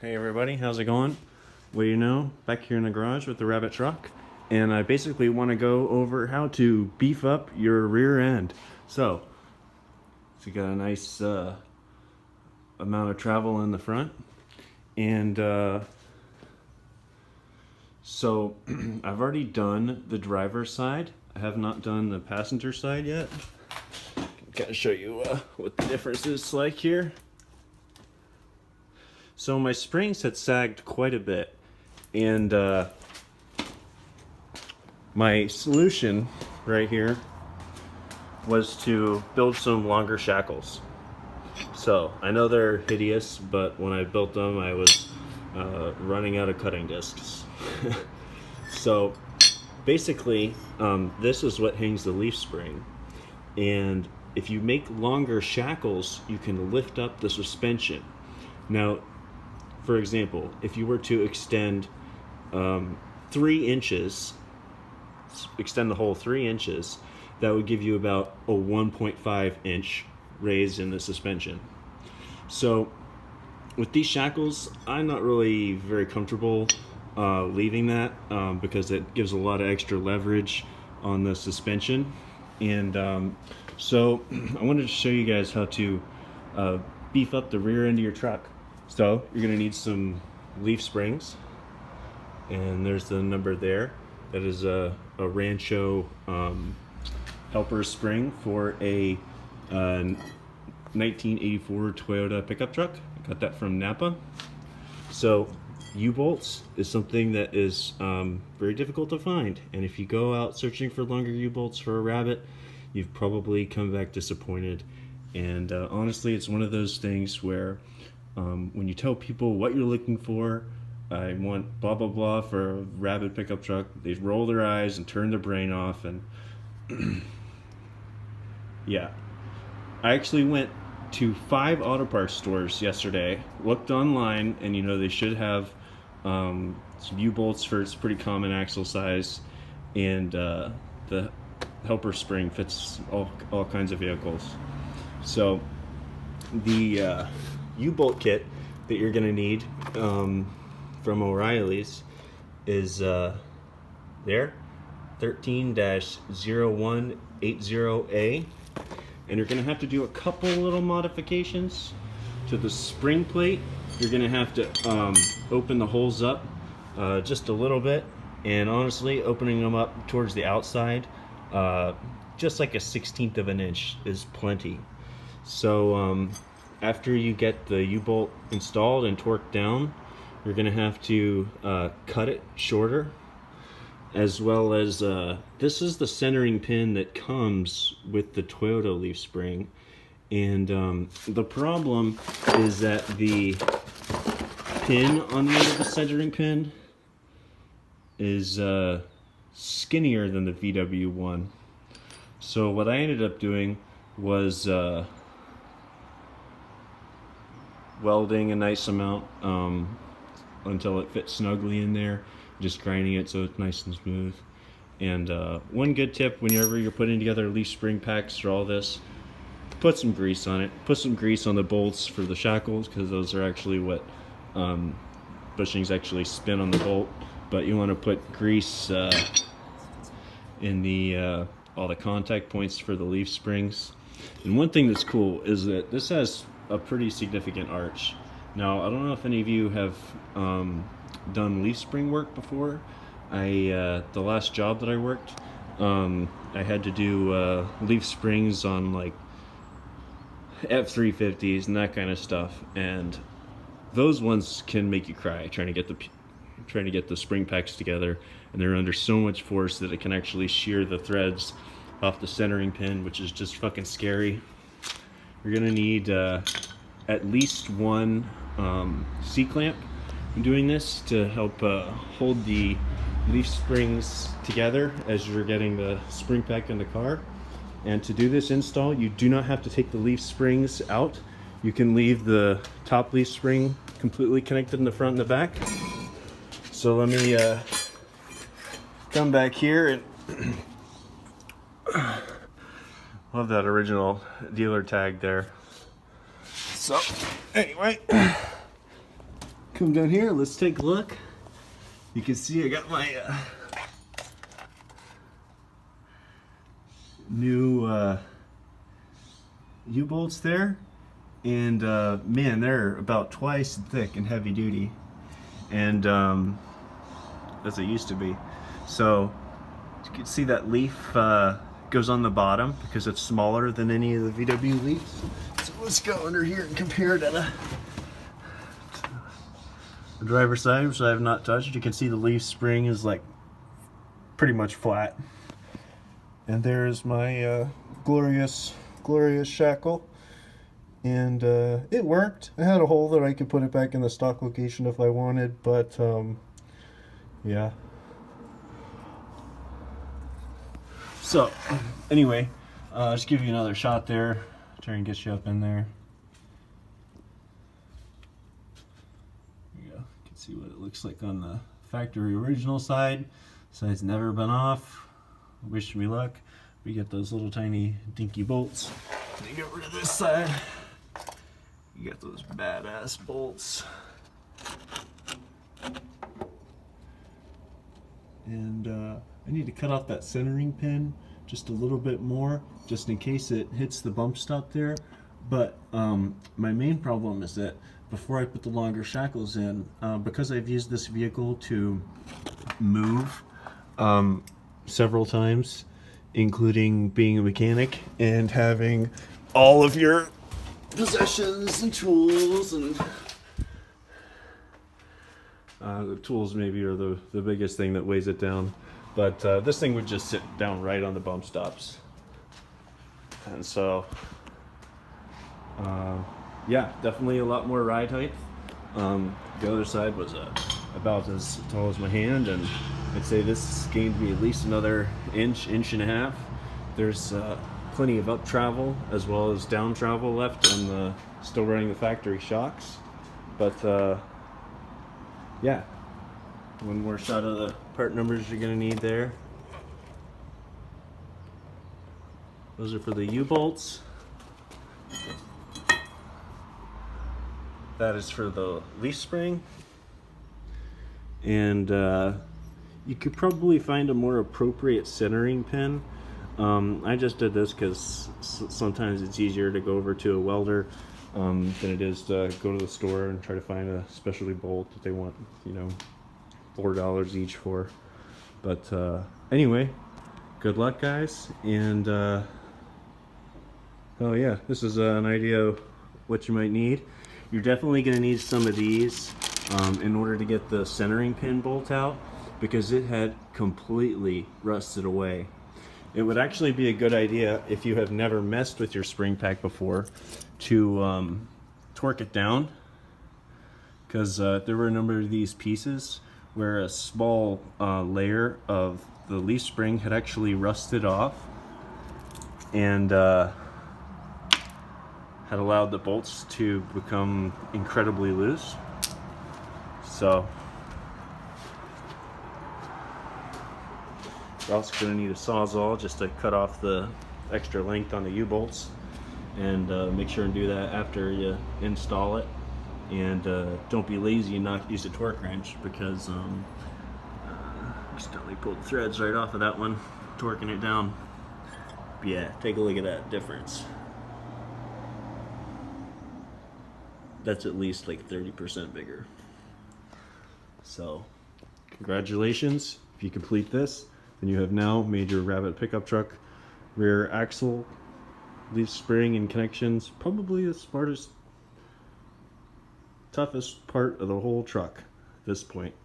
Hey everybody, how's it going? Well, you know, back here in the garage with the rabbit truck, and I basically want to go over how to beef up your rear end. So you got a nice amount of travel in the front, and so I've already done the driver's side. I have not done the passenger side yet. Gotta show you what the difference is like here. So my springs had sagged quite a bit, and my solution right here was to build some longer shackles. So I know they're hideous, but when I built them I was running out of cutting discs. So basically this is what hangs the leaf spring, and if you make longer shackles you can lift up the suspension. Now, for example, if you were to extend 3 inches, extend the hole 3 inches, that would give you about a 1.5 inch raise in the suspension. So with these shackles, I'm not really very comfortable leaving that because it gives a lot of extra leverage on the suspension. And so I wanted to show you guys how to beef up the rear end of your truck. So you're going to need some leaf springs, and there's the number there. That is a rancho helper spring for a 1984 Toyota pickup truck. I got that from Napa. So U-bolts is something that is very difficult to find, and if you go out searching for longer U-bolts for a rabbit, you've probably come back disappointed. And honestly, it's one of those things where when you tell people what you're looking for, I want blah blah blah for a rabbit pickup truck, they roll their eyes and turn their brain off. And yeah, I actually went to 5 auto parts stores yesterday, looked online, and you know they should have some U-bolts for its pretty common axle size, and the helper spring fits all kinds of vehicles. So the U-bolt kit that you're going to need from Orielies is there, 13-0180A, and you're going to have to do a couple little modifications to the spring plate. You're going to have to open the holes up just a little bit, and honestly, opening them up towards the outside, just like a 1/16 of an inch is plenty. So after you get the U-bolt installed and torqued down, you're going to have to cut it shorter, as well as this is the centering pin that comes with the Toyota leaf spring. And the problem is that the pin on the end of the centering pin is skinnier than the VW1. So what I ended up doing was welding a nice amount until it fits snugly in there, just grinding it so it's nice and smooth. And one good tip whenever you're putting together leaf spring packs or all this, put some grease on it. Put some grease on the bolts for the shackles, because those are actually what bushings actually spin on the bolt. But you want to put grease in the all the contact points for the leaf springs. And one thing that's cool is that this has a pretty significant arch. Now, I don't know if any of you have done leaf spring work before. The last job that I worked, I had to do leaf springs on like F350s and that kind of stuff, and those ones can make you cry trying to get the spring packs together, and they're under so much force that it can actually shear the threads off the centering pin, which is just fucking scary. You're gonna need at least one C-clamp in doing this to help hold the leaf springs together as you're getting the spring pack in the car. And to do this install, you do not have to take the leaf springs out. You can leave the top leaf spring completely connected in the front and the back. So let me come back here and love that original dealer tag there. So anyway, come down here, let's take a look. You can see I got my new U-bolts there, and man, they're about twice thick and heavy duty, and as they used to be. So you can see that leaf goes on the bottom because it's smaller than any of the VW leaves. So let's go under here and compare it to the driver's side, which I have not touched. You can see the leaf spring is like pretty much flat. And there's my glorious shackle. And it worked. I had a hole that I could put it back in the stock location if I wanted, but yeah. So anyway, just give you another shot there. Try and get you up in there. There you go. You can see what it looks like on the factory original side. Side's never been off. Wish me luck. We get those little tiny dinky bolts. Let me get rid of this side. You got those badass bolts. And I need to cut off that centering pin just a little bit more, just in case it hits the bump stop there. But my main problem is that before I put the longer shackles in, because I've used this vehicle to move several times, including being a mechanic and having all of your possessions and tools, and the tools maybe are the biggest thing that weighs it down, but this thing would just sit down right on the bump stops. And so yeah, definitely a lot more ride height. The other side was about as tall as my hand, and I'd say this gained me at least another inch and a half. There's plenty of up travel as well as down travel left on still running the factory shocks. But yeah, one more shot of the part numbers you're gonna need there. Those are for the U-bolts. That is for the leaf spring. And you could probably find a more appropriate centering pin. I just did this because sometimes it's easier to go over to a welder than it is to go to the store and try to find a specialty bolt that they want, you know, $4 each for. But anyway, good luck, guys. And oh yeah, this is an idea of what you might need. You're definitely going to need some of these in order to get the centering pin bolt out, because it had completely rusted away. It would actually be a good idea, if you have never messed with your spring pack before, to torque it down, because there were a number of these pieces where a small layer of the leaf spring had actually rusted off and had allowed the bolts to become incredibly loose. So you're also going to need a Sawzall just to cut off the extra length on the U-bolts, and make sure and do that after you install it. And don't be lazy and not use a torque wrench, because accidentally pulled the threads right off of that one, torquing it down. But yeah, take a look at that difference. That's at least like 30% bigger. So congratulations, if you complete this, then you have now made your Rabbit pickup truck rear axle, leaf spring and connections probably the smartest, toughest part of the whole truck at this point.